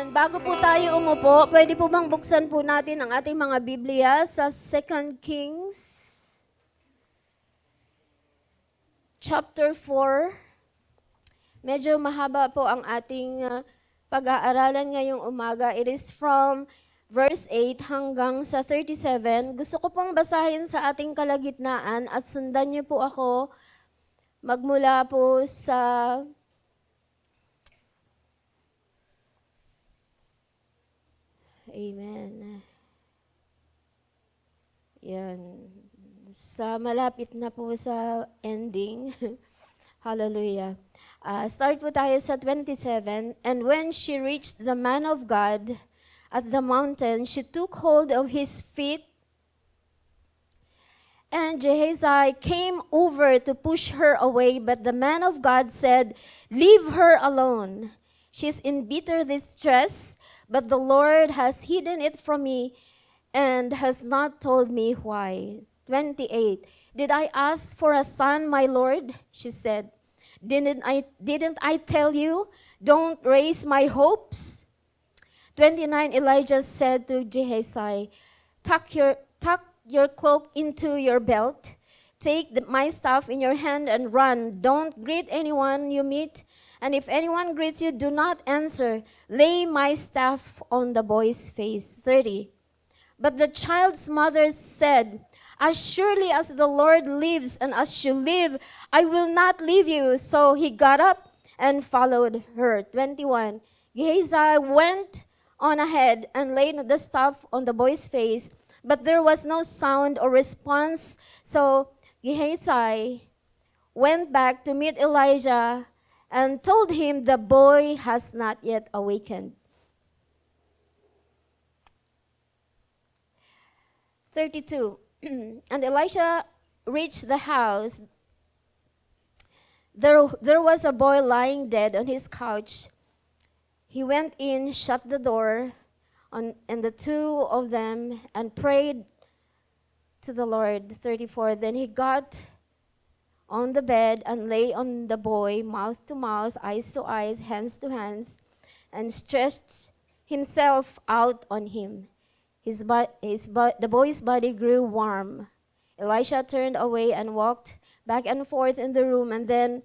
Bago po tayo umupo, pwede po bang buksan po natin ang ating mga Biblia sa 2 Kings chapter 4. Medyo mahaba po ang ating pag-aaralan ngayong umaga. It is from verse 8 hanggang sa 37. Gusto ko pong basahin sa ating kalagitnaan at sundan niyo po ako magmula po sa Amen. Yan. Sa malapit na po sa ending. Hallelujah. Start po tayo sa 27. And when she reached the man of God at the mountain, she took hold of his feet, and Gehazi came over to push her away, but the man of God said, "Leave her alone. She's in bitter distress, but the Lord has hidden it from me and has not told me why." 28. Did I ask for a son, my Lord? She said. Didn't I tell you, don't raise my hopes? 29. Elijah said to Gehazi, tuck your cloak into your belt. Take my staff in your hand and run. Don't greet anyone you meet. And if anyone greets you, do not answer. Lay my staff on the boy's face. 30. But the child's mother said, "As surely as the Lord lives and as you live, I will not leave you." So he got up and followed her. 21. Gehazi went on ahead and laid the staff on the boy's face, but there was no sound or response. So Gehazi went back to meet Elijah and told him, "The boy has not yet awakened." 32. And Elisha reached the house. There was a boy lying dead on his couch. He went in, shut the door and the two of them, and prayed to the Lord. 34. Then he got on the bed and lay on the boy, mouth to mouth, eyes to eyes, hands to hands, and stretched himself out on him. The boy's body grew warm. Elisha turned away and walked back and forth in the room, and then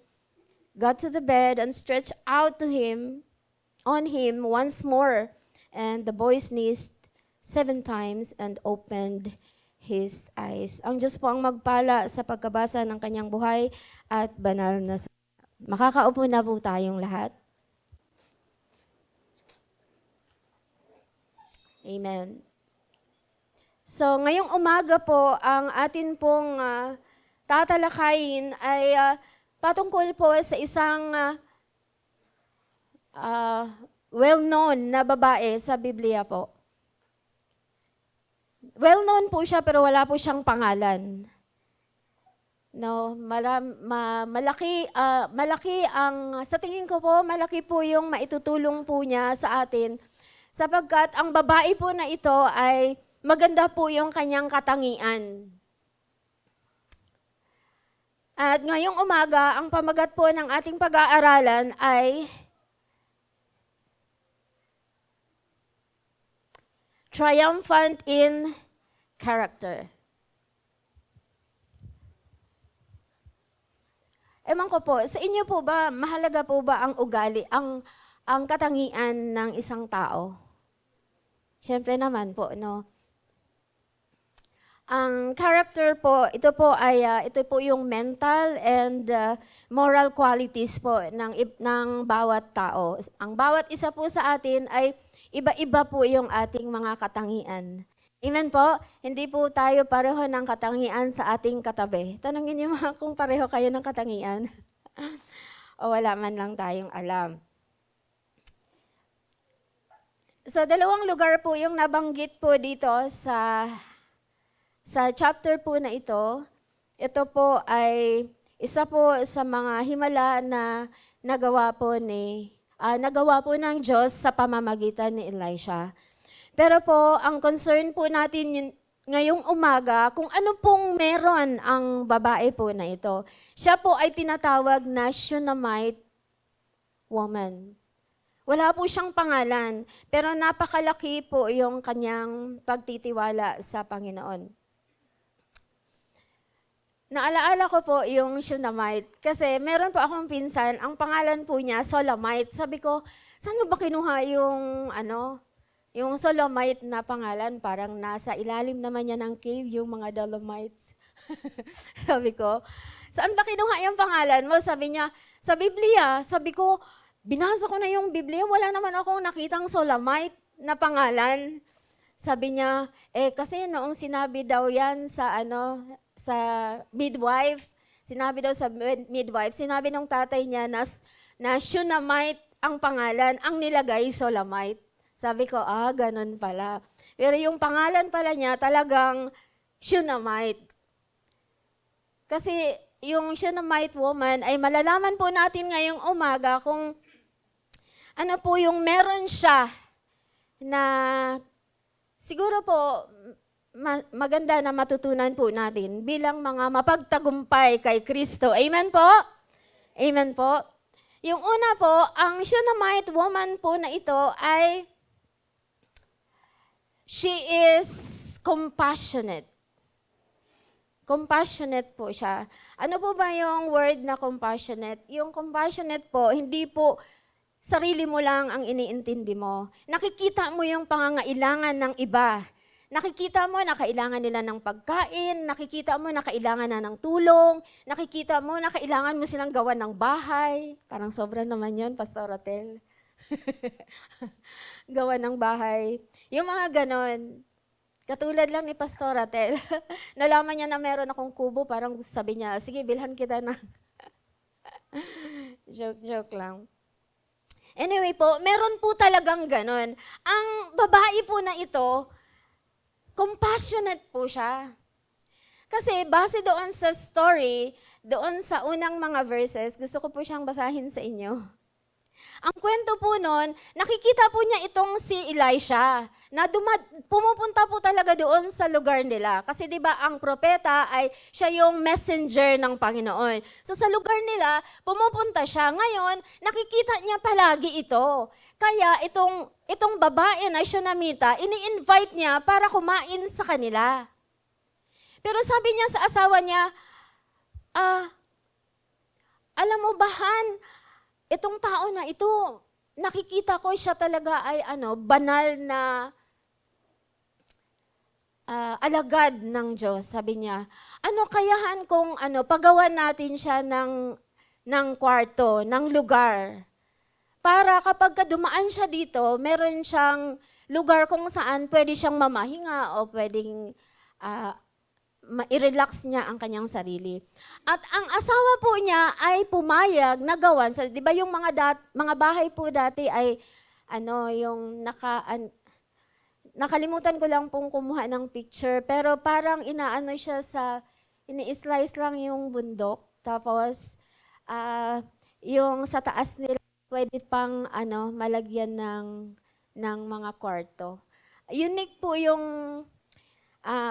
got to the bed and stretched out on him once more. And the boy sneezed 7 times and opened his eyes. Ang Diyos po ang magpala sa pagkabasa ng kanyang buhay at banal na salita. Makakaupo na po tayong lahat. Amen. So, ngayong umaga po, ang atin pong tatalakayin ay patungkol po sa isang well-known na babae sa Biblia po. Well-known po siya pero wala po siyang pangalan. No, malaki ang sa tingin ko po, malaki po yung maitutulong po niya sa atin sapagkat ang babae po na ito ay maganda po yung kanyang katangian. At ngayong umaga, ang pamagat po ng ating pag-aaralan ay triumphant in character. Ewan ko po, sa inyo po ba, mahalaga po ba ang ugali, ang katangian ng isang tao? Siyempre naman po, no? Ang character po, ito po yung mental and moral qualities po ng bawat tao. Ang bawat isa po sa atin ay iba-iba po yung ating mga katangian. Amen po? Hindi po tayo pareho ng katangian sa ating katabi. Tanungin niyo mga kung pareho kayo ng katangian. O wala man lang tayong alam. So, 2 lugar po yung nabanggit po dito sa chapter po na ito. Ito po ay isa po sa mga himala na nagawa po ng Diyos sa pamamagitan ni Elisha. Pero po, ang concern po natin ngayong umaga, kung ano pong meron ang babae po na ito. Siya po ay tinatawag na Shunammite woman. Wala po siyang pangalan, pero napakalaki po yung kanyang pagtitiwala sa Panginoon. Naalaala ko po yung Shunammite kasi meron po akong pinsan, ang pangalan po niya Solamite. Sabi ko, saan mo ba kinuha yung Solamite na pangalan? Parang nasa ilalim naman niya ng cave yung mga Dolomites. Sabi ko, saan ba kinuha yung pangalan mo? Sabi niya, sa Biblia. Sabi ko, binasa ko na yung Biblia, wala naman akong nakitang Solamite na pangalan. Sabi niya, kasi noong sinabi daw yan sa midwife, sinabi nung tatay niya na Shunammite ang pangalan, ang nilagay Solamite. Sabi ko, ganun pala. Pero yung pangalan pala niya talagang Shunammite. Kasi yung Shunammite woman ay malalaman po natin ngayong umaga kung ano po yung meron siya na siguro po maganda na matutunan po natin bilang mga mapagtagumpay kay Kristo. Amen po? Amen po? Yung una po, ang Shunammite woman po na ito ay she is compassionate. Compassionate po siya. Ano po ba yung word na compassionate? Yung compassionate po, hindi po sarili mo lang ang iniintindi mo. Nakikita mo yung pangangailangan ng iba. Nakikita mo na kailangan nila ng pagkain, nakikita mo na kailangan na ng tulong, nakikita mo na kailangan mo silang gawan ng bahay. Parang sobra naman yun, Pastor Otel. Gawan ng bahay. Yung mga ganon. Katulad lang ni Pastor Otel. Nalaman niya na meron akong kubo, parang sabi niya, sige, bilhan kita na. Joke lang. Anyway po, meron po talagang ganon. Ang babae po na ito, compassionate po siya. Kasi base doon sa story, doon sa unang mga verses, gusto ko po siyang basahin sa inyo. Ang kwento po nun, nakikita po niya itong si Elisha, na pumupunta po talaga doon sa lugar nila. Kasi di ba ang propeta ay siya yung messenger ng Panginoon. So sa lugar nila, pumupunta siya. Ngayon, nakikita niya palagi ito. Kaya itong babae na Shunammita, ini-invite niya para kumain sa kanila. Pero sabi niya sa asawa niya, alam mo ba, Han, itong tao na ito, nakikita ko siya talaga ay banal na alagad ng Diyos. Sabi niya, kayahan kung pagawan natin siya ng kwarto, ng lugar. Para kapag dumaan siya dito, meron siyang lugar kung saan pwede siyang mamahinga o pwedeng i-relax niya ang kanyang sarili. At ang asawa po niya ay pumayag na gawan. Di ba yung mga bahay po dati ay yung nakalimutan ko lang pong kumuha ng picture, pero parang ini-slice lang yung bundok. Tapos yung sa taas nila pwede pang malagyan ng mga kwarto. Unique po yung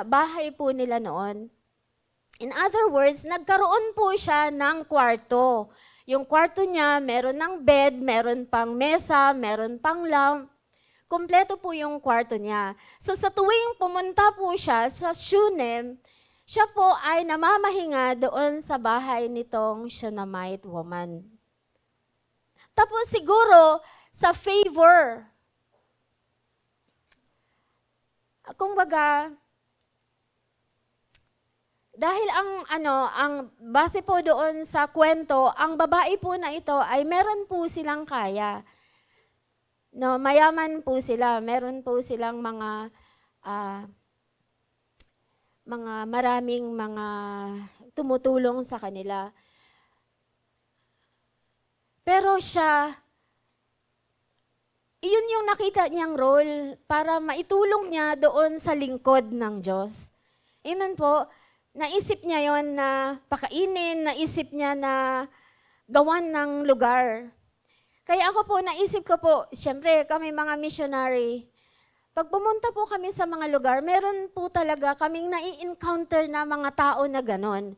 bahay po nila noon. In other words, nagkaroon po siya ng kwarto. Yung kwarto niya, meron ng bed, meron pang mesa, meron pang lamp. Kompleto po yung kwarto niya. So sa tuwing pumunta po siya sa Shunem, siya po ay namamahinga doon sa bahay nitong Shunammite woman. Tapos siguro sa favor, kumbaga, dahil ang base po doon sa kwento, ang babae po na ito ay meron po silang kaya. No, mayaman po sila, meron po silang mga maraming mga tumutulong sa kanila. Pero siya, iyon yung nakita niyang role para maitulong niya doon sa lingkod ng Diyos. Amen po. Naisip niya yon na pakainin, naisip niya na gawan ng lugar. Kaya ako po, naisip ko po, siyempre kami mga missionary, pag pumunta po kami sa mga lugar, meron po talaga kaming nai-encounter na mga tao na ganon.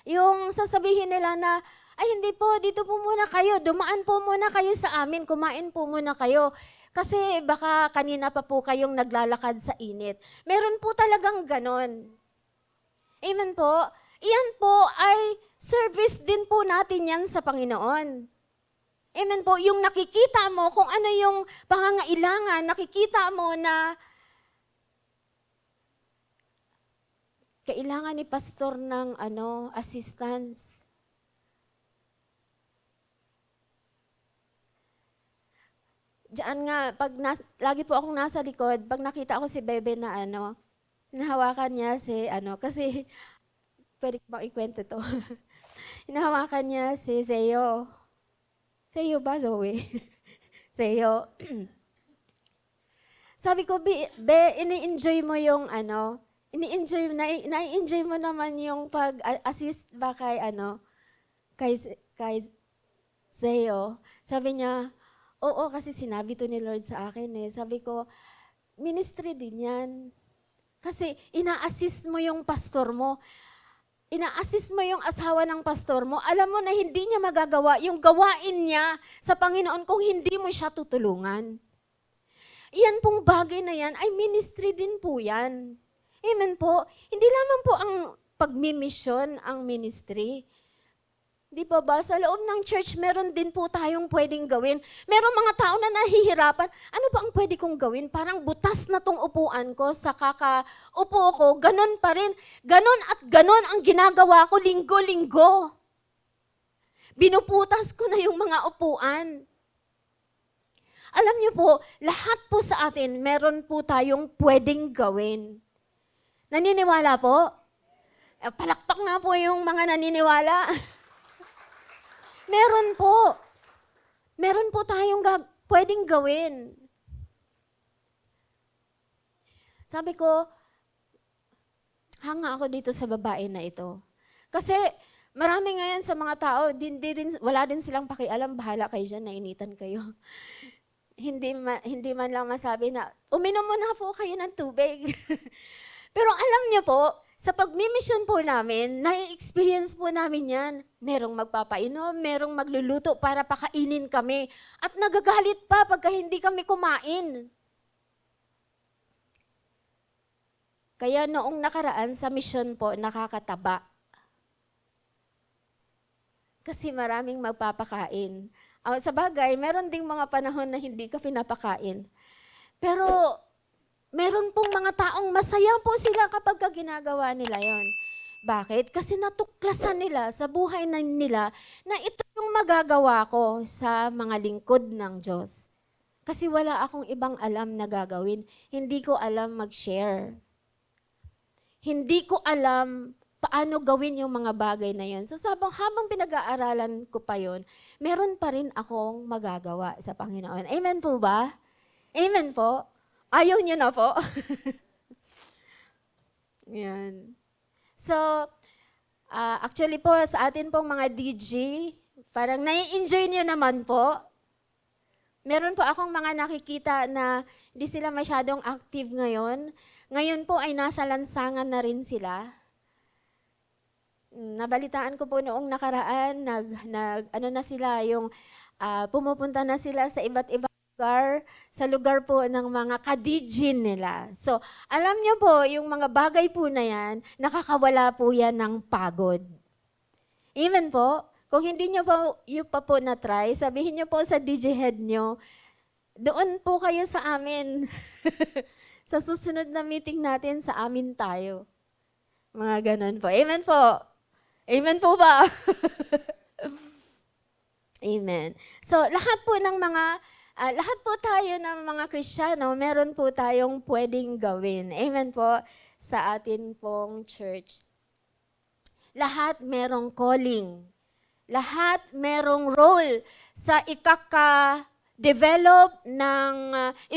Yung sasabihin nila na, Ay, hindi po, dito po muna kayo. Dumaan po muna kayo sa amin. Kumain po muna kayo. Kasi baka kanina pa po kayong naglalakad sa init. Meron po talagang ganon. Amen po. Iyan po ay service din po natin yan sa Panginoon. Amen po. Yung nakikita mo kung ano yung pangangailangan, nakikita mo na kailangan ni pastor ng assistance. Diyan nga, lagi po akong nasa likod, pag nakita ko si Bebe na hinahawakan niya kasi, pwede ko bang ikwento to? Hinahawakan niya si Zeo. Zeo ba, Zoe? Zeo. Sabi ko, Be, ini-enjoy mo yung na-enjoy mo naman yung pag-assist ba kay Zeo. Sabi niya, oo, kasi sinabi to ni Lord sa akin eh. Sabi ko, ministry din yan. Kasi ina-assist mo yung pastor mo. Ina-assist mo yung asawa ng pastor mo. Alam mo na hindi niya magagawa yung gawain niya sa Panginoon kung hindi mo siya tutulungan. Iyan pong bagay na yan ay ministry din po yan. Amen po. Hindi lamang po ang pagmimisyon ang ministry. Di ba ba? Sa loob ng church, meron din po tayong pwedeng gawin. Meron mga tao na nahihirapan. Ano ba ang pwede kong gawin? Parang butas na tong upuan ko sa kakaupo ko. Ganon pa rin. Ganon at ganon ang ginagawa ko linggo-linggo. Binuputas ko na yung mga upuan. Alam niyo po, lahat po sa atin, meron po tayong pwedeng gawin. Naniniwala po? Palakpak nga po yung mga naniniwala. Meron po. Meron po tayong pwedeng gawin. Sabi ko, hanga ako dito sa babae na ito. Kasi marami ngayon sa mga tao, wala din silang pakialam, bahala kayo dyan, nainitan kayo. Hindi man lang masabi na, uminom muna po kayo ng tubig. Pero alam niyo po, sa pagmimisyon po namin, na-experience po namin yan. Merong magpapainom, merong magluluto para pakainin kami. At nagagalit pa pagka hindi kami kumain. Kaya noong nakaraan sa misyon po, nakakataba. Kasi maraming magpapakain. Sa bagay, meron ding mga panahon na hindi ka pinapakain. Pero meron pong mga taong masaya po sila kapag ginagawa nila yon. Bakit? Kasi natuklasan nila sa buhay nila na ito yung magagawa ko sa mga lingkod ng Diyos. Kasi wala akong ibang alam na gagawin. Hindi ko alam mag-share. Hindi ko alam paano gawin yung mga bagay na yon. So habang pinag-aaralan ko pa yon, meron pa rin akong magagawa sa Panginoon. Amen po ba? Amen po? Ayaw niyo na po? Yan. So, actually po, sa atin pong mga DJ, parang nai-enjoy niyo naman po. Meron po akong mga nakikita na hindi sila masyadong active ngayon. Ngayon po ay nasa lansangan na rin sila. Nabalitaan ko po noong nakaraan, na sila, yung pumupunta na sila sa iba't ibang lugar, sa lugar po ng mga kadijin nila. So, alam niyo po, yung mga bagay po na yan, nakakawala po yan ng pagod. Amen po? Kung hindi niyo pa po na-try, sabihin niyo po sa DJ head niyo, doon po kayo sa amin. Sa susunod na meeting natin, sa amin tayo. Mga ganun po. Amen po? Amen po ba? Amen. So, lahat po tayo ng mga Kristiyano, meron po tayong pwedeng gawin. Amen po sa atin pong church. Lahat merong calling. Lahat merong role sa ikaka-develop ng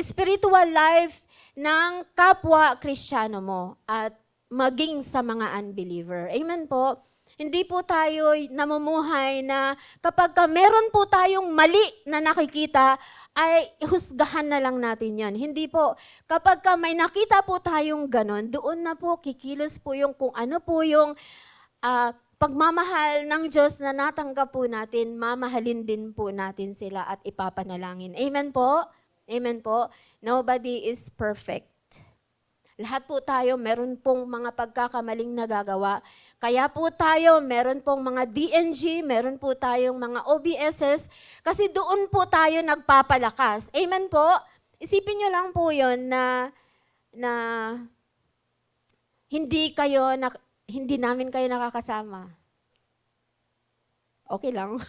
spiritual life ng kapwa Kristiyano mo at maging sa mga unbeliever. Amen po. Hindi po tayo namumuhay na kapag meron po tayong mali na nakikita, ay husgahan na lang natin yan. Hindi po. Kapag may nakita po tayong ganon, doon na po kikilos po yung kung ano po yung pagmamahal ng Diyos na natanggap po natin, mamahalin din po natin sila at ipapanalangin. Amen po? Amen po? Nobody is perfect. Lahat po tayo meron pong mga pagkakamaling nagagawa. Kaya po tayo meron pong mga DNG, meron po tayong mga OBSs, kasi doon po tayo nagpapalakas. Amen po? Isipin nyo lang po yun na hindi namin kayo nakakasama. Okay lang.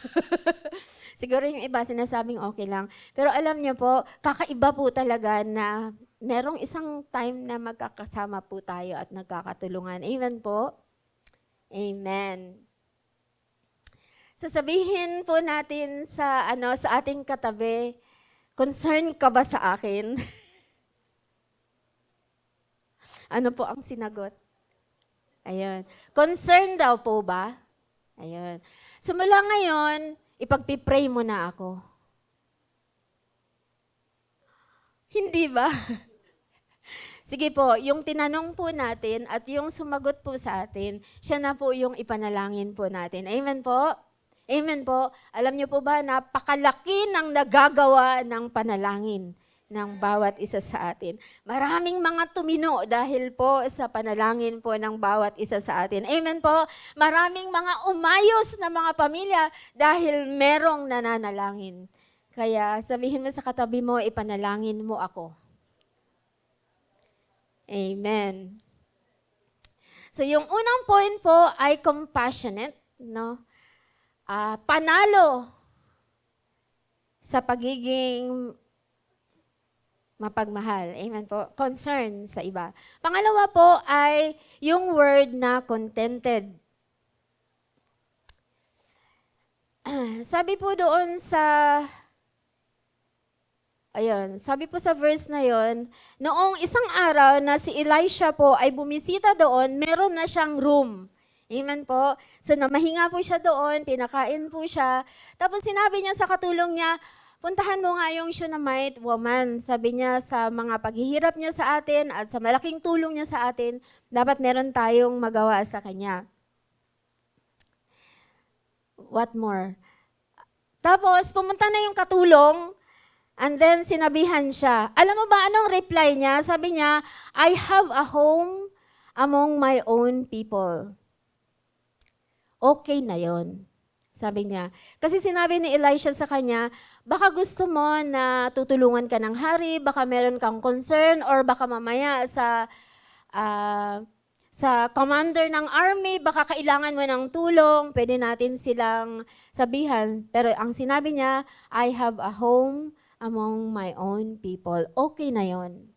Siguro yung iba sinasabing okay lang. Pero alam niyo po, kakaiba po talaga na merong isang time na magkakasama po tayo at nagkakatulungan. Amen po? Amen. Sasabihin po natin sa ating katabi, concern ka ba sa akin? Ano po ang sinagot? Ayun. Concern daw po ba? Ayun. Simula ngayon, ipagpipray mo na ako. Hindi ba? Sige po, yung tinanong po natin at yung sumagot po sa atin, siya na po yung ipanalangin po natin. Amen po? Amen po. Alam niyo po ba, napakalaki ng nagagawa ng panalangin ng bawat isa sa atin. Maraming mga tumino dahil po sa panalangin po ng bawat isa sa atin. Amen po. Maraming mga umayos na mga pamilya dahil merong nananalangin. Kaya sabihin mo sa katabi mo, ipanalangin mo ako. Amen. So yung unang point po ay compassionate, no? Panalo sa pagiging mapagmahal. Amen po. Concern sa iba. Pangalawa po ay yung word na contented. Sabi po doon sabi po sa verse na yon, noong isang araw na si Elisha po ay bumisita doon, meron na siyang room. Amen po. So namahinga po siya doon, pinakain po siya. Tapos sinabi niya sa katulong niya, puntahan mo nga yung Shunammite woman. Sabi niya sa mga paghihirap niya sa atin at sa malaking tulong niya sa atin, dapat meron tayong magawa sa kanya. What more? Tapos pumunta na yung katulong and then sinabihan siya. Alam mo ba anong reply niya? Sabi niya, I have a home among my own people. Okay na yon, sabi niya. Kasi sinabi ni Elisha sa kanya, baka gusto mo na tutulungan ka ng hari, baka meron kang concern, or baka mamaya sa commander ng army, baka kailangan mo ng tulong, pwede natin silang sabihan. Pero ang sinabi niya, I have a home among my own people. Okay na yon.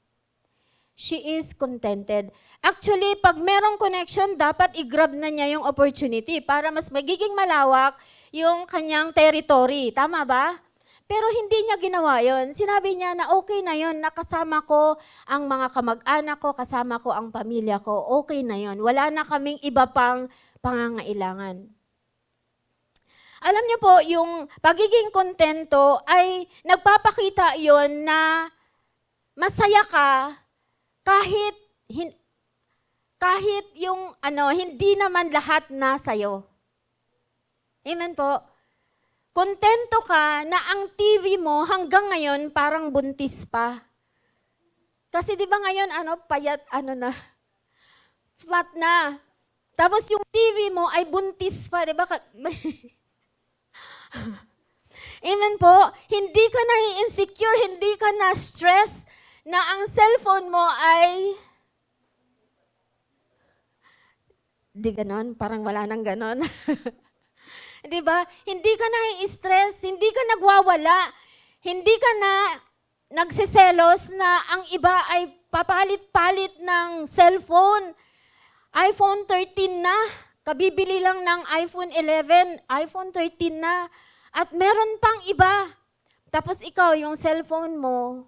She is contented. Actually, pag merong connection, dapat i-grab na niya yung opportunity para mas magiging malawak yung kanyang territory. Tama ba? Pero hindi niya ginawa yon. Sinabi niya na okay na yon, nakasama ko ang mga kamag-anak ko, kasama ko ang pamilya ko, okay na yon. Wala na kaming iba pang pangangailangan. Alam niyo po, yung pagiging kontento ay nagpapakita yon na masaya ka kahit yung hindi naman lahat nasa'yo. Amen po. Kontento ka na ang TV mo hanggang ngayon parang buntis pa. Kasi di ba ngayon payat na, flat na. Tapos yung TV mo ay buntis pa, di ba? Amen po. Hindi ka na insecure, hindi ka na stress na ang cellphone mo ay di ganon, parang wala nang ganon. Di ba? Hindi ka na i-stress, hindi ka nagwawala, hindi ka na nagsiselos na ang iba ay papalit-palit ng cellphone. iPhone 13 na, kabibili lang ng iPhone 11, iPhone 13 na, at meron pang iba. Tapos ikaw, yung cellphone mo,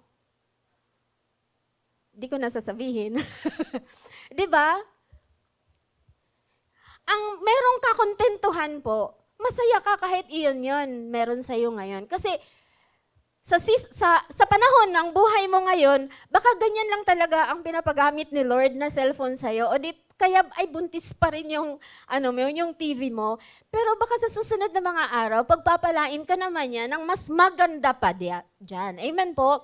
di ko na sasabihin. Di ba? Ang merong kakontentuhan po, masaya ka kahit iyon yon meron sa'yo ngayon. Kasi sa panahon ng buhay mo ngayon, baka ganyan lang talaga ang pinapagamit ni Lord na cellphone sa'yo. O di kaya ay buntis pa rin yung, yung TV mo. Pero baka sa susunod na mga araw, pagpapalain ka naman yan ng mas maganda pa dyan. Amen po?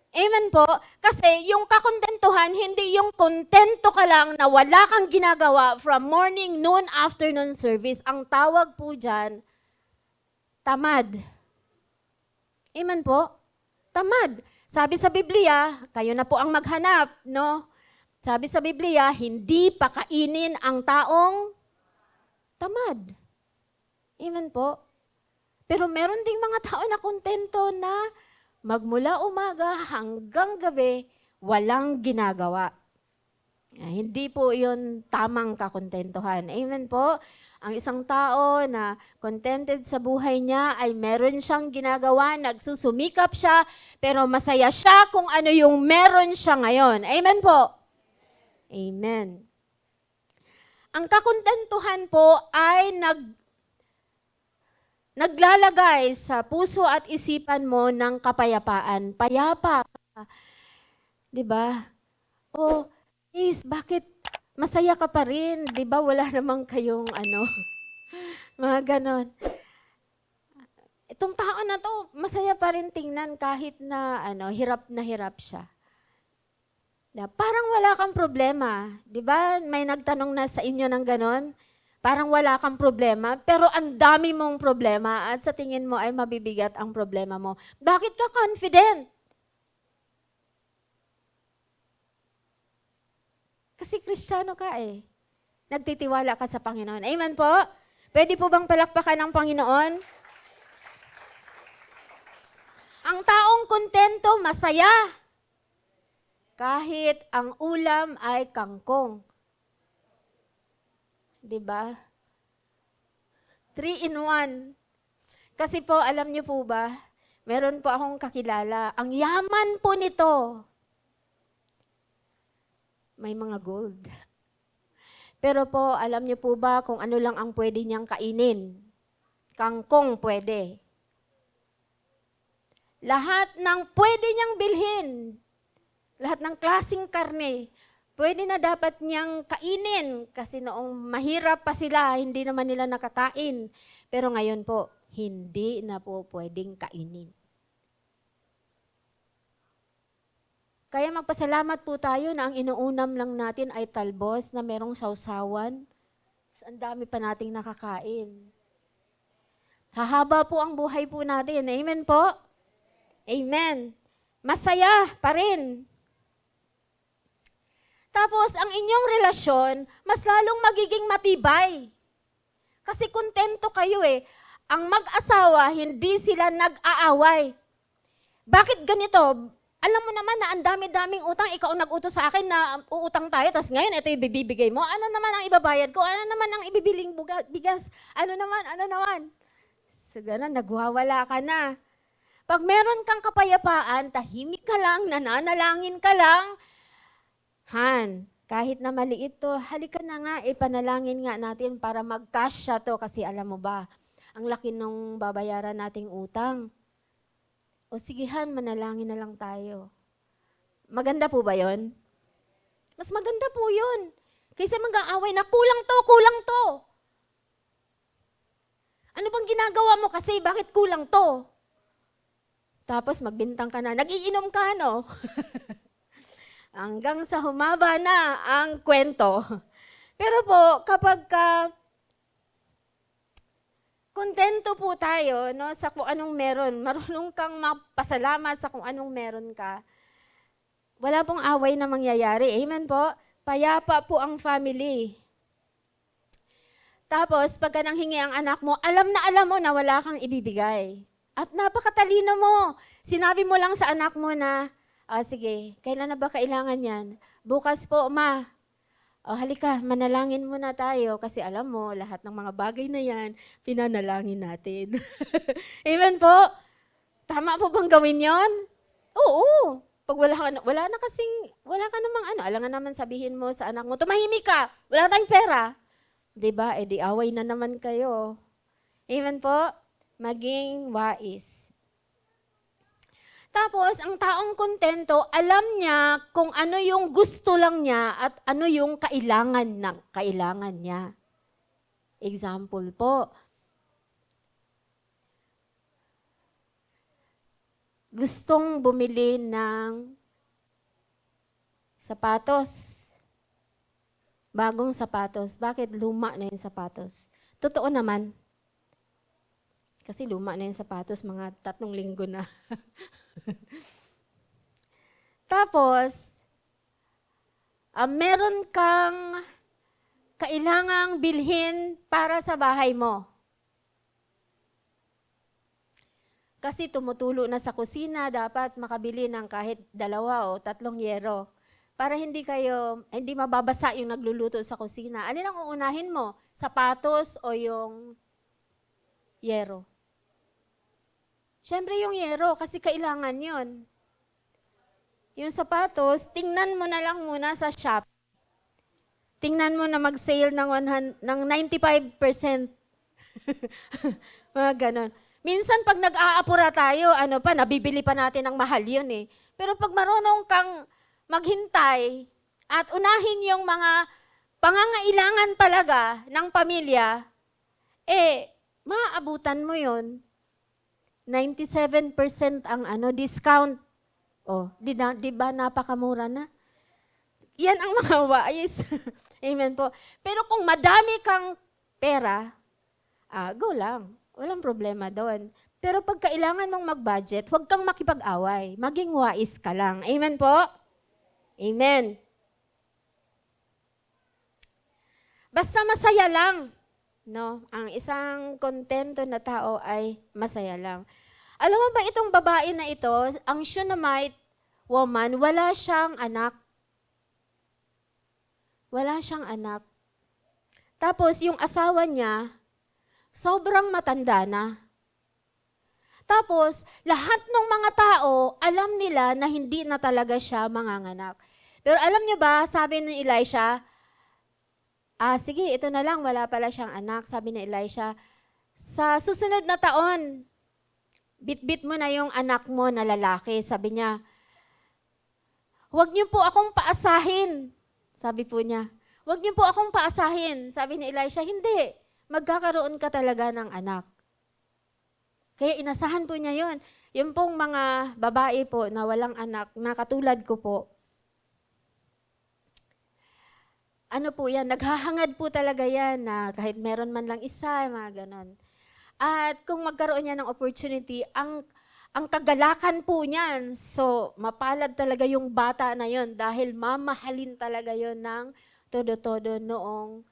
Amen po? Kasi yung kakontentuhan, hindi yung kontento ka lang na wala kang ginagawa from morning, noon, afternoon service. Ang tawag po dyan, tamad. Amen po? Tamad. Sabi sa Biblia, kayo na po ang maghanap, no? Sabi sa Biblia, hindi pakainin ang taong tamad. Amen po? Pero meron ding mga tao na kontento na magmula umaga hanggang gabi, walang ginagawa. Hindi po yun tamang kakontentuhan. Amen po? Ang isang tao na contented sa buhay niya ay meron siyang ginagawa, nagsusumikap siya, pero masaya siya kung ano yung meron siya ngayon. Amen po? Amen. Ang kakontentuhan po ay naglalagay sa puso at isipan mo ng kapayapaan. Payapa ka. Diba? Oh, is, bakit masaya ka pa rin? Diba wala namang kayong mga ganon. Itong tao na to, masaya pa rin tingnan kahit na hirap siya. Parang wala kang problema. Di ba? May nagtanong na sa inyo ng ganon. Parang wala kang problema, pero ang dami mong problema at sa tingin mo ay mabibigat ang problema mo. Bakit ka confident? Kasi Kristiyano ka eh. Nagtitiwala ka sa Panginoon. Amen po? Pwede po bang palakpakan ng Panginoon? Ang taong kontento, masaya. Kahit ang ulam ay kangkong. Diba? 3 in 1. Kasi po, alam niyo po ba, meron po akong kakilala. Ang yaman po nito. May mga gold. Pero po, alam niyo po ba kung ano lang ang pwede niyang kainin? Kangkong pwede. Lahat ng pwede niyang bilhin, lahat ng klaseng karne, pwede na dapat niyang kainin kasi noong mahirap pa sila, hindi naman nila nakakain. Pero ngayon po, hindi na po pwedeng kainin. Kaya magpasalamat po tayo na ang inuunam lang natin ay talbos na merong sausawan. Ang dami pa nating nakakain. Hahaba po ang buhay po natin. Amen po? Amen. Masaya pa rin. Tapos, ang inyong relasyon, mas lalong magiging matibay. Kasi kontento kayo eh. Ang mag-asawa, hindi sila nag-aaway. Bakit ganito? Alam mo naman na ang dami-daming utang, ikaw ang nag-utos sa akin na uutang tayo, tapos ngayon ito yung bibibigay mo. Ano naman ang ibabayad ko? Ano naman ang ibibiling bigas? Ano naman? So gano'n, nagwawala ka na. Pag meron kang kapayapaan, tahimik ka lang, nananalangin ka lang, kahit na maliit to, halika na nga, ipanalangin nga natin para mag-cash siya to. Kasi alam mo ba, ang laki nung babayaran nating utang. O sige Han, manalangin na lang tayo. Maganda po ba yon? Mas maganda po yun. Kaysa mag-aaway na kulang to. Ano bang ginagawa mo kasi? Bakit kulang to? Tapos magbintang ka na, nagiinom ka, no? Hanggang sa humaba na ang kwento. Pero po, kapag kontento po tayo sa kung anong meron, marunong kang mapasalamat sa kung anong meron ka, wala pong away na mangyayari. Amen po? Payapa po ang family. Tapos, pagka nanghingi ang anak mo, alam mo na wala kang ibibigay. At napakatalino mo. Sinabi mo lang sa anak mo na, sige, kailan na ba kailangan yan? Bukas po, ma. Halika, manalangin muna tayo kasi alam mo, lahat ng mga bagay na yan, pinanalangin natin. Amen po? Tama po bang gawin yon? Oo. Pag wala ka namang alangan naman sabihin mo sa anak mo, tumahimik ka, wala tayong pera. Diba? Di away na naman kayo. Amen po? Maging wais. Tapos, ang taong kontento, alam niya kung ano yung gusto lang niya at ano yung kailangan niya. Example po, gustong bumili ng sapatos. Bagong sapatos. Bakit luma na yung sapatos? Totoo naman. Kasi luma na yung sapatos, mga 3 linggo na. Tapos, meron kang kailangang bilhin para sa bahay mo. Kasi tumutulo na sa kusina, dapat makabili ng kahit 2 o 3 yero. Para hindi mababasa yung nagluluto sa kusina. Alin ang uunahin mo? Sapatos o yung yero? Siyempre yung yero, kasi kailangan yon. Yung sapatos, tingnan mo na lang muna sa shop. Tingnan mo na mag-sale ng 95%. Mga ganon. Minsan pag nag-aapura tayo, nabibili pa natin ng mahal yun eh. Pero pag marunong kang maghintay at unahin yung mga pangangailangan talaga ng pamilya, maaabutan mo yun. 97% ang discount. Di ba napakamura na? Yan ang mga wais. Amen po. Pero kung madami kang pera, go lang. Walang problema doon. Pero pag kailangan mong mag-budget, huwag kang makipag-away. Maging wais ka lang. Amen po? Amen. Basta masaya lang. No? Ang isang kontento na tao ay masaya lang. Alam mo ba itong babae na ito, ang Shunammite woman, wala siyang anak. Wala siyang anak. Tapos yung asawa niya, sobrang matanda na. Tapos lahat ng mga tao, alam nila na hindi na talaga siya manganganak. Pero alam niyo ba, sabi ni Elisha, sige, ito na lang, wala pala siyang anak. Sabi ni Elisha, sa susunod na taon, bit-bit mo na yung anak mo na lalaki. Sabi niya, huwag niyo po akong paasahin. Sabi po niya, huwag niyo po akong paasahin. Sabi ni Elisha, hindi. Magkakaroon ka talaga ng anak. Kaya inasahan po niya yun. Yung pong mga babae po na walang anak, na katulad ko po, naghahangad po talaga yan na kahit meron man lang isa, mga ganon. At kung magkaroon niya ng opportunity, ang kagalakan po niyan, so mapalad talaga yung bata na yon dahil mamahalin talaga yon ng todo-todo noong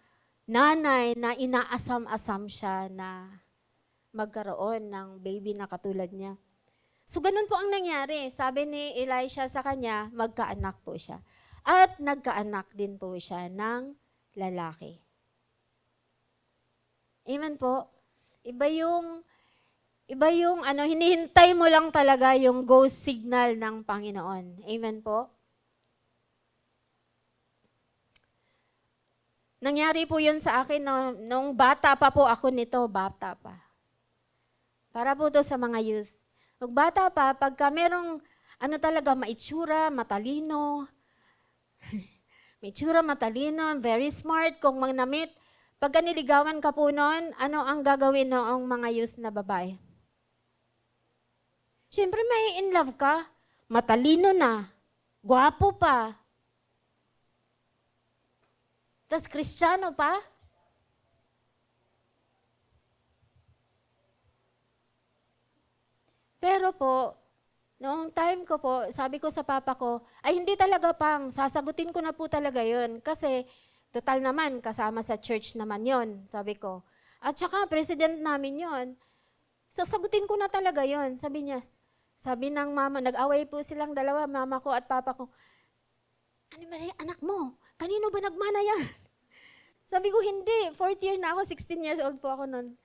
nanay na inaasam-asam siya na magkaroon ng baby na katulad niya. So ganun po ang nangyari. Sabi ni Elisha sa kanya, magkaanak po siya. At nagkaanak din po siya ng lalaki. Amen po. Iba yung hinihintay mo lang talaga yung go signal ng Panginoon. Amen po. Nangyari po yun sa akin nung bata pa po ako nito, bata pa. Para po to sa mga youth. Nung bata pa, pagka merong talaga maitsura, matalino, very smart, kung mangnamit, pagka niligawan ka po noon, ano ang gagawin noong mga youth na babae? Siyempre may in love ka, matalino na, gwapo pa, tas Kristiyano pa. Pero po, noong time ko po, sabi ko sa papa ko, ay hindi talaga pang, sasagutin ko na po talaga yon. Kasi total naman, kasama sa church naman yon, sabi ko. At saka president namin yon. Sasagutin ko na talaga yon. Sabi ng mama, nag-away po silang dalawa, mama ko at papa ko, ano ba yung anak mo? Kanino ba nagmana yan? Sabi ko, hindi. 4th year na ako, 16 years old po ako noon.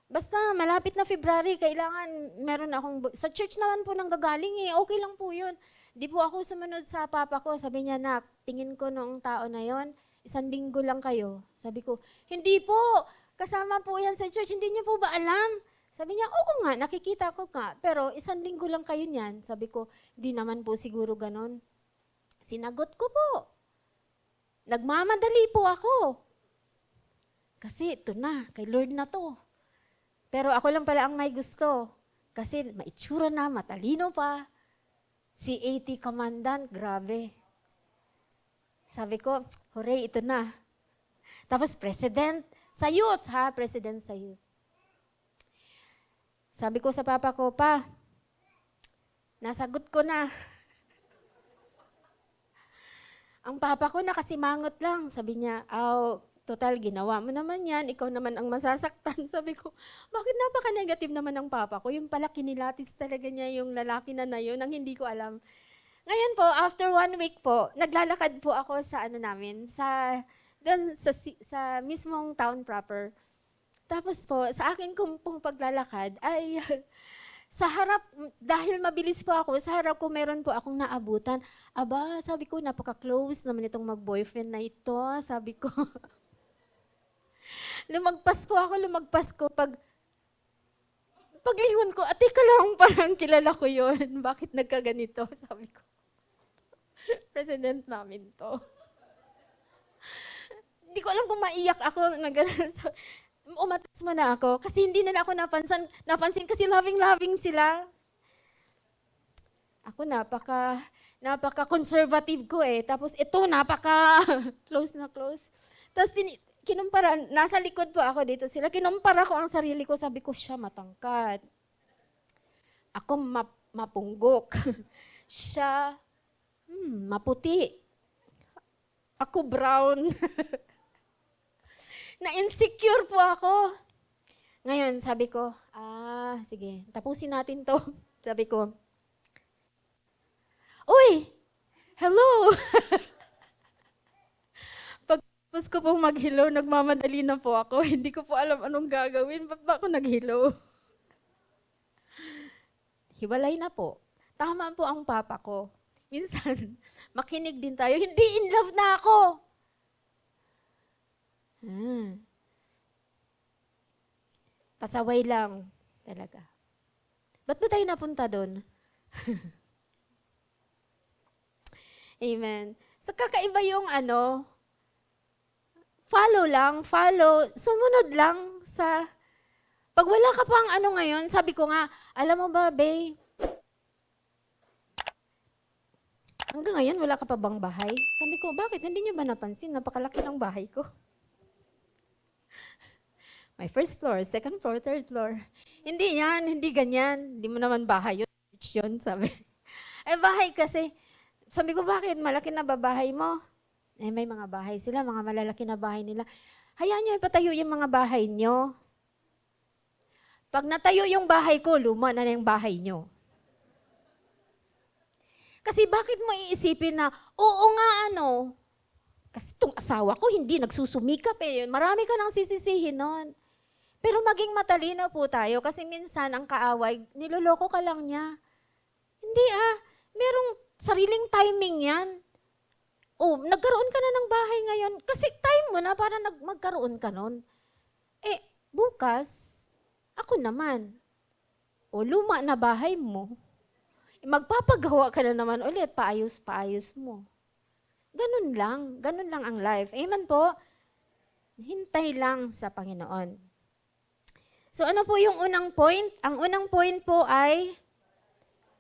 Basta malapit na February, kailangan meron akong, sa church naman po nang gagaling okay lang po yun. Di po ako sumunod sa papa ko, sabi niya, nak, tingin ko noong tao na yon, 1 linggo lang kayo. Sabi ko, hindi po, kasama po yan sa church, hindi niyo po ba alam? Sabi niya, oo nga, nakikita ko nga, pero 1 linggo lang kayo niyan. Sabi ko, di naman po siguro ganon. Sinagot ko po. Nagmamadali po ako. Kasi ito na, kay Lord na to. Pero ako lang pala ang may gusto. Kasi maitsura na, matalino pa. Si AT Commandant, grabe. Sabi ko, hooray, ito na. Tapos president sa youth, ha? President sa youth. Sabi ko sa papa ko, pa, nasagot ko na. Ang papa ko nakasimangot lang. Sabi niya, total, ginawa mo naman yan. Ikaw naman ang masasaktan. Sabi ko, bakit napaka-negative naman ng papa ko? Yung pala kinilatis talaga niya yung lalaki na yun, ang hindi ko alam. Ngayon po, after 1 week po, naglalakad po ako sa namin, sa mismong town proper. Tapos po, sa akin pong paglalakad ay sa harap, dahil mabilis po ako, sa harap ko meron po akong naabutan. Aba, sabi ko, napaka-close naman itong mag-boyfriend na ito. Sabi ko, lumagpas ko. Paglingon ko, teka lang, parang kilala ko yun. Bakit nagkaganito? Sabi ko, president namin to. Hindi ko alam kung maiyak ako. Umatas mo na ako. Kasi hindi na ako napansin kasi loving sila. Ako napaka-conservative ko eh. Tapos ito, close na close. Tapos kinumpara, nasa likod po ako dito sila. Kinumpara ko ang sarili ko. Sabi ko, siya matangkad. Ako mapunggok. Siya maputi. Ako brown. Na-insecure po ako. Ngayon, sabi ko, sige, tapusin natin to. Sabi ko, uy, hello! Pagkatapos ko pong mag-hello, nagmamadali na po ako. Hindi ko po alam anong gagawin. Ba't ba ako nag-hello? Hiwalay na po. Tama po ang papa ko. Minsan, makinig din tayo. Hindi in love na ako. Pasaway lang talaga. Ba't ba tayo napunta doon? Amen. So kakaiba yung follow, sumunod lang sa, pag wala ka pang ngayon, sabi ko nga, alam mo ba, babe, hanggang ngayon wala ka pa bang bahay? Sabi ko, bakit? Hindi niyo ba napansin? Napakalaki ng bahay ko. My first floor, second floor, third floor. Hindi yan, hindi ganyan. Hindi mo naman bahay yun. Rich yun, sabi. Bahay kasi. Sabi ko, bakit? Malaki na ba bahay mo? May mga bahay sila, mga malalaki na bahay nila. Hayaan nyo ipatayo yung mga bahay nyo. Pag natayo yung bahay ko, luma na yung bahay nyo. Kasi bakit mo iisipin na, oo nga kasi itong asawa ko hindi nagsusumikap eh. Marami ka nang sisisihin nun. Pero maging matalino po tayo kasi minsan ang kaaway, niloloko ka lang niya. Hindi merong sariling timing yan. Nagkaroon ka na ng bahay ngayon kasi time mo na para magkaroon ka nun. Bukas, ako naman. Luma na bahay mo. Magpapagawa ka na naman ulit, paayos mo. Ganun lang ang life. Amen po? Hintay lang sa Panginoon. So ano po yung unang point? Ang unang point po ay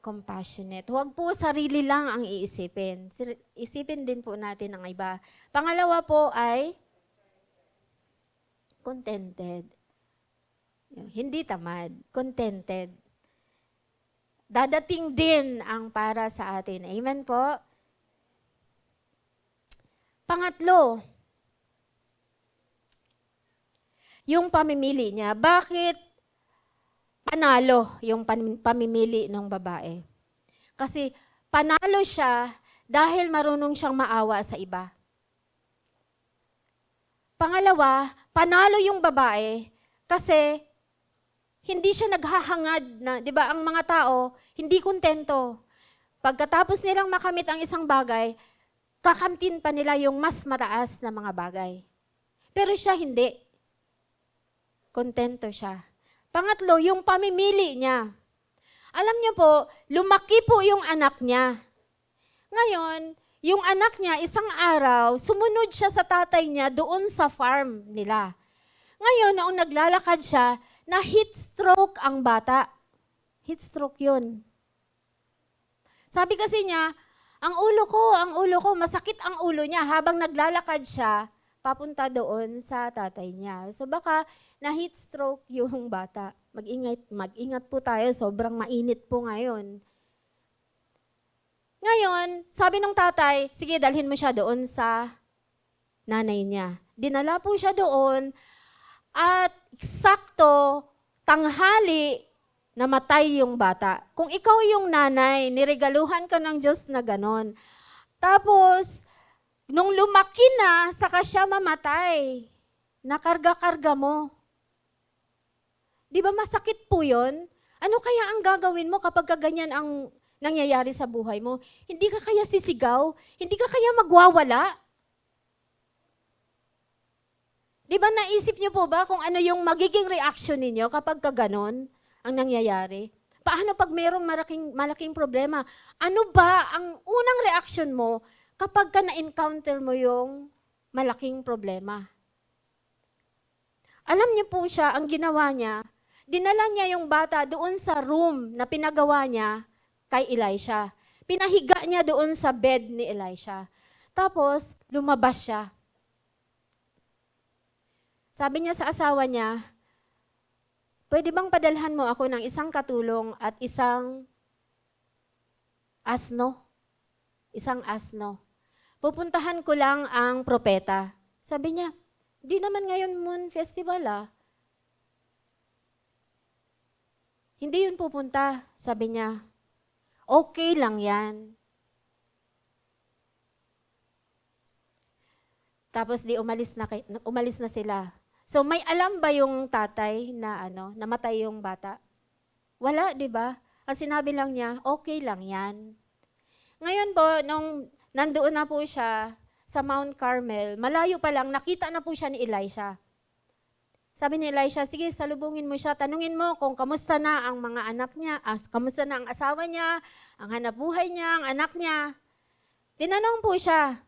compassionate. Huwag po sarili lang ang iisipin. Isipin din po natin ang iba. Pangalawa po ay contented. Hindi tamad, contented. Dadating din ang para sa atin. Amen po? Pangatlo, yung pamimili niya. Bakit panalo yung pamimili ng babae? Kasi panalo siya dahil marunong siyang maawa sa iba. Pangalawa, panalo yung babae kasi hindi siya naghahangad na, di ba, ang mga tao, hindi kontento. Pagkatapos nilang makamit ang isang bagay, kakamtin pa nila yung mas mataas na mga bagay. Pero siya hindi. Kontento siya. Pangatlo, yung pamimili niya. Alam niyo po, lumaki po yung anak niya. Ngayon, yung anak niya, isang araw, sumunod siya sa tatay niya doon sa farm nila. Ngayon, noong naglalakad siya, na heat stroke ang bata. Heat stroke yun. Sabi kasi niya, ang ulo ko, masakit ang ulo niya habang naglalakad siya, papunta doon sa tatay niya. So baka na heat stroke yung bata. Mag-ingat po tayo, sobrang mainit po ngayon. Ngayon, sabi ng tatay, sige dalhin mo siya doon sa nanay niya. Dinala po siya doon at eksakto tanghali namatay yung bata. Kung ikaw yung nanay, niregaluhan ka ng Diyos na ganon. Tapos, nung lumaki na, saka siya mamatay. Nakarga-karga mo. Di ba masakit po yun? Ano kaya ang gagawin mo kapag ganyan ang nangyayari sa buhay mo? Hindi ka kaya sisigaw? Hindi ka kaya magwawala? Di ba naisip niyo po ba kung ano yung magiging reaction ninyo kapag ganon ang nangyayari? Paano pag mayroong malaking problema? Ano ba ang unang reaction mo kapag ka na-encounter mo yung malaking problema? Alam niyo po siya, ang ginawa niya, dinala niya yung bata doon sa room na pinagawa niya kay Elisha. Pinahiga niya doon sa bed ni Elisha. Tapos, lumabas siya. Sabi niya sa asawa niya, pwede bang padalhan mo ako ng isang katulong at isang asno? Isang asno. Pupuntahan ko lang ang propeta. Sabi niya, di naman ngayon Moon Festival Hindi yun pupunta. Sabi niya, okay lang yan. Tapos di umalis na sila. So may alam ba yung tatay na namatay yung bata? Wala, di ba? Ang sinabi lang niya, okay lang yan. Ngayon po, nung nandoon na po siya sa Mount Carmel, malayo pa lang, nakita na po siya ni Elisha. Sabi ni Elisha, sige, salubungin mo siya, tanungin mo kung kamusta na ang mga anak niya, kamusta na ang asawa niya, ang hanapbuhay niya, ang anak niya. Tinanong po siya,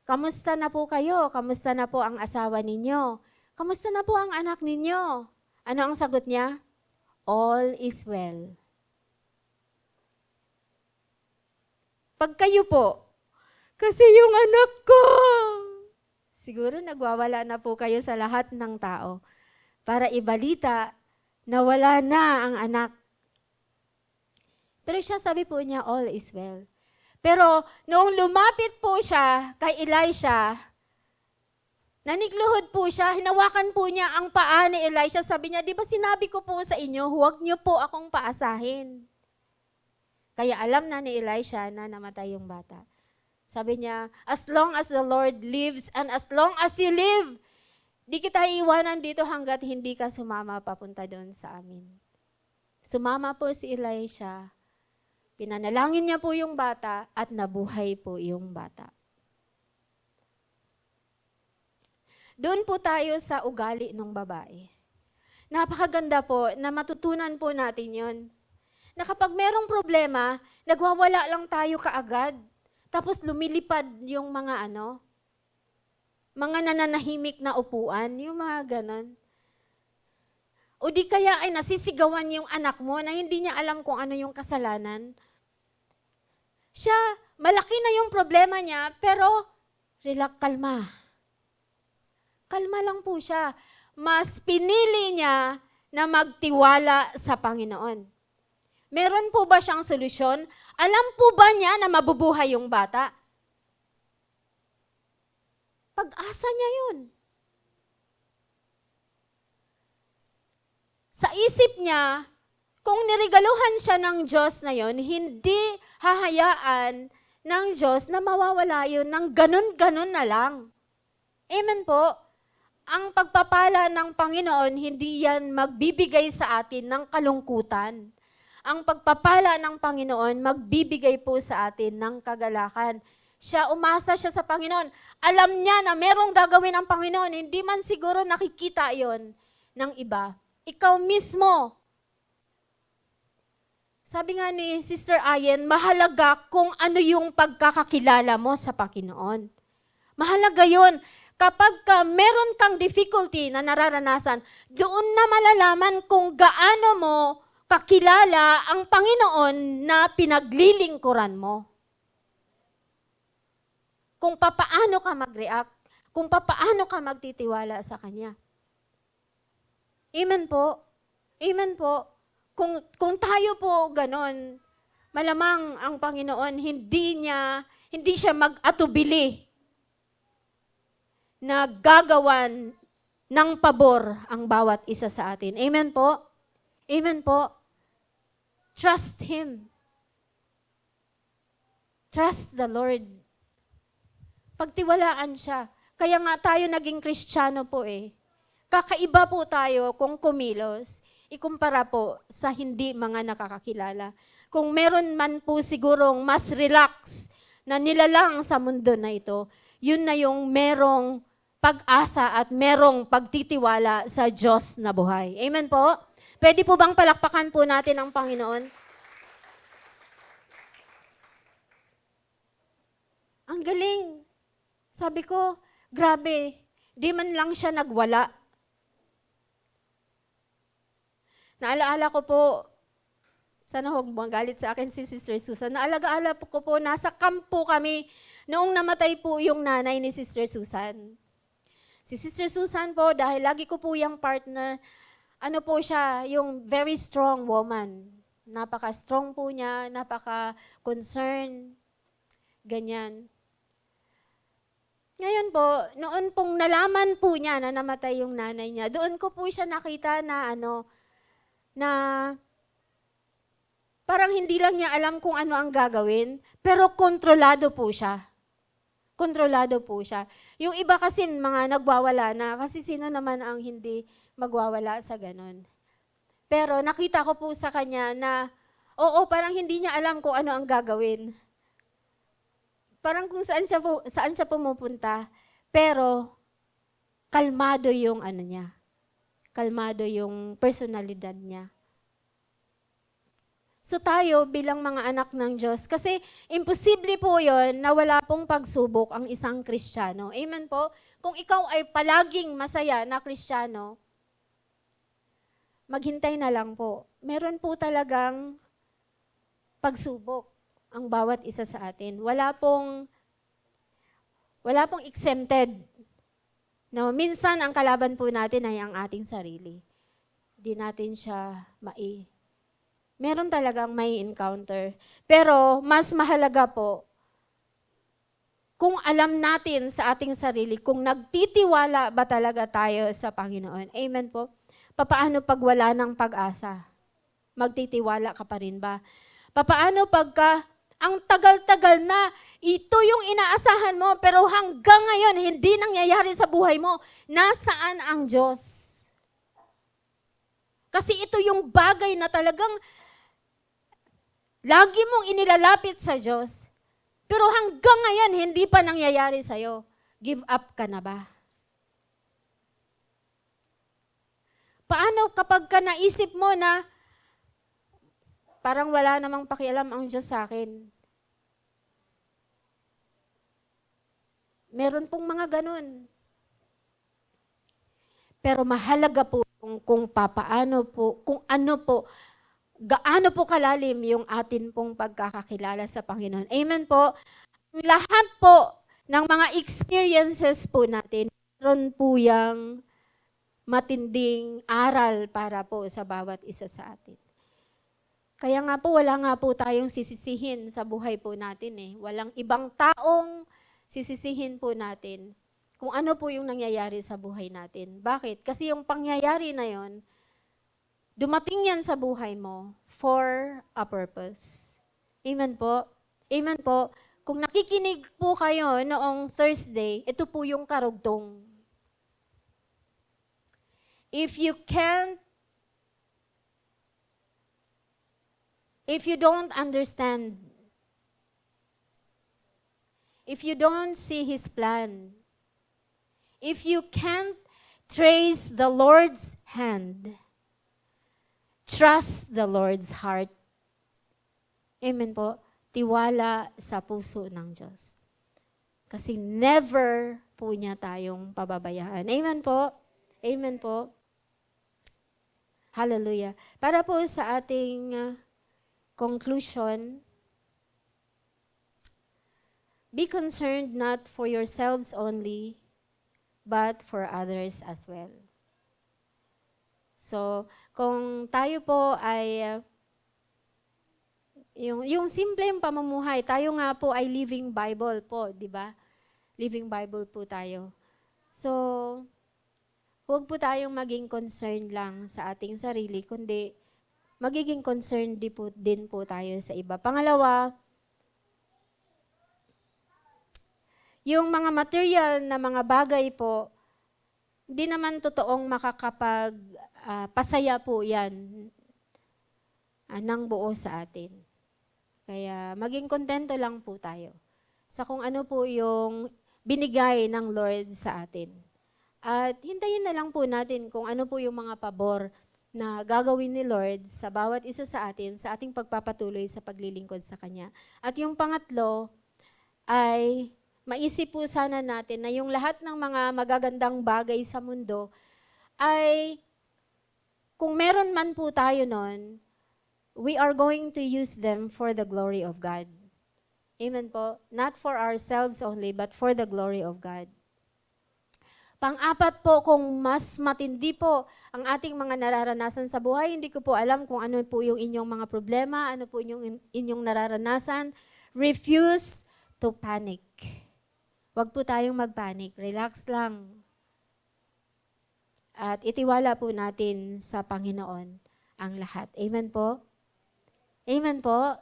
kamusta na po kayo? Kamusta na po ang asawa ninyo? Kamusta na po ang anak ninyo? Ano ang sagot niya? All is well. Pag kayo po, kasi yung anak ko, siguro nagwawala na po kayo sa lahat ng tao para ibalita na wala na ang anak. Pero siya sabi po niya, all is well. Pero noong lumapit po siya kay Elisha, nanigluhod po siya, hinawakan po niya ang paa ni Elisha. Sabi niya, di ba sinabi ko po sa inyo, huwag niyo po akong paasahin. Kaya alam na ni Elisha na namatay yung bata. Sabi niya, as long as the Lord lives and as long as you live, di kita iiwanan dito hanggat hindi ka sumama papunta doon sa amin. Sumama po si Elisha. Pinanalangin niya po yung bata at nabuhay po yung bata. Doon po tayo sa ugali ng babae. Napakaganda po na matutunan po natin yon. Na kapag merong problema, nagwawala lang tayo kaagad. Tapos lumilipad yung mga mga nananahimik na upuan, yung mga ganon. O di kaya ay nasisigawan yung anak mo na hindi niya alam kung ano yung kasalanan. Siya, malaki na yung problema niya, pero kalma. Kalma lang po siya. Mas pinili niya na magtiwala sa Panginoon. Meron po ba siyang solusyon? Alam po ba niya na mabubuhay yung bata? Pag-asa niya yun. Sa isip niya, kung niregaluhan siya ng Diyos na yon, hindi hahayaan ng Diyos na mawawala yun ng ganun-ganun na lang. Amen po. Ang pagpapala ng Panginoon, hindi yan magbibigay sa atin ng kalungkutan. Ang pagpapala ng Panginoon, magbibigay po sa atin ng kagalakan. Umasa siya sa Panginoon. Alam niya na merong gagawin ang Panginoon. Hindi man siguro nakikita yon ng iba. Ikaw mismo. Sabi nga ni Sister Ayen, mahalaga kung ano yung pagkakakilala mo sa Panginoon. Mahalaga yun. Kapag meron kang difficulty na nararanasan, doon na malalaman kung gaano mo kakilala ang Panginoon na pinaglilingkuran mo. Kung papaano ka mag-react, kung papaano ka magtitiwala sa Kanya. Amen po. Amen po. Kung tayo po ganon, malamang ang Panginoon hindi siya mag-atubili na gagawan ng pabor ang bawat isa sa atin. Amen po? Amen po? Trust Him. Trust the Lord. Pagtiwalaan siya. Kaya nga tayo naging Kristiyano po eh. Kakaiba po tayo kung kumilos, ikumpara po sa hindi mga nakakakilala. Kung meron man po sigurong mas relax na nilalang sa mundo na ito, yun na yung merong pag-asa at merong pagtitiwala sa Diyos na buhay. Amen po? Pwede po bang palakpakan po natin ang Panginoon? Ang galing. Sabi ko, grabe, di man lang siya nagwala. Naalaala ko po, sana huwag magalit sa akin si Sister Susan, naalaga-ala ko po, nasa kampo kami noong namatay po yung nanay ni Sister Susan. Si Sister Susan po, dahil lagi ko po yung partner, ano po siya, yung very strong woman. Napaka-strong po niya, napaka-concern, ganyan. Ngayon po, noon pong nalaman po niya na namatay yung nanay niya, doon ko po siya nakita na na parang hindi lang niya alam kung ano ang gagawin, pero kontrolado po siya. Kontrolado po siya. Yung iba kasi mga nagwawala na, kasi sino naman ang hindi magwawala sa ganun. Pero nakita ko po sa kanya na, oo, parang hindi niya alam kung ano ang gagawin. Parang kung saan siya pumupunta, pero kalmado yung ano niya. Kalmado yung personalidad niya. So tayo bilang mga anak ng Diyos, kasi imposible po yon na wala pong pagsubok ang isang Kristiyano. Amen po? Kung ikaw ay palaging masaya na Kristiyano, maghintay na lang po. Meron po talagang pagsubok ang bawat isa sa atin. Wala pong exempted. No, minsan ang kalaban po natin ay ang ating sarili. Di natin siya meron talagang may encounter. Pero mas mahalaga po, kung alam natin sa ating sarili, kung nagtitiwala ba talaga tayo sa Panginoon. Amen po? Papaano pag wala ng pag-asa? Magtitiwala ka pa rin ba? Papaano pagka ang tagal-tagal na, ito yung inaasahan mo, pero hanggang ngayon, hindi nangyayari sa buhay mo, nasaan ang Diyos? Kasi ito yung bagay na talagang lagi mong inilalapit sa Diyos, pero hanggang ngayon, hindi pa nangyayari sa'yo. Give up ka na ba? Paano kapag ka naisip mo na parang wala namang pakialam ang Diyos sa akin? Meron pong mga ganun. Pero mahalaga po kung papaano po, kung ano po, gaano po kalalim yung atin pong pagkakakilala sa Panginoon. Amen po. Lahat po ng mga experiences po natin, meron po yung matinding aral para po sa bawat isa sa atin. Kaya nga po, wala nga po tayong sisisihin sa buhay po natin eh. Walang ibang taong sisisihin po natin kung ano po yung nangyayari sa buhay natin. Bakit? Kasi yung pangyayari na yon, dumating yan sa buhay mo for a purpose. Amen po? Amen po? Kung nakikinig po kayo noong Thursday, ito po yung karugtong. If you don't understand, if you don't see His plan, if you can't trace the Lord's hand, trust the Lord's heart. Amen po. Tiwala sa puso ng Diyos. Kasi never po niya tayong pababayaan. Amen po. Amen po. Hallelujah. Para po sa ating conclusion, be concerned not for yourselves only, but for others as well. So, kung tayo po ay yung simpleng pamumuhay, tayo nga po ay living Bible po, di ba? Living Bible po tayo. So, huwag po tayong maging concerned lang sa ating sarili, kundi magiging concerned din po tayo sa iba. Pangalawa, yung mga material na mga bagay po, hindi naman totoong pasaya po yan ng buo sa atin. Kaya maging kontento lang po tayo sa kung ano po yung binigay ng Lord sa atin. At hintayin na lang po natin kung ano po yung mga pabor na gagawin ni Lord sa bawat isa sa atin sa ating pagpapatuloy sa paglilingkod sa Kanya. At yung pangatlo ay maisip po sana natin na yung lahat ng mga magagandang bagay sa mundo ay kung meron man po tayo nun, we are going to use them for the glory of God. Amen po. Not for ourselves only, but for the glory of God. Pang-apat po, kung mas matindi po ang ating mga nararanasan sa buhay, hindi ko po alam kung ano po yung inyong mga problema, ano po yung inyong nararanasan, refuse to panic. Huwag po tayong mag-panic. Relax lang. At itiwala po natin sa Panginoon ang lahat. Amen po? Amen po?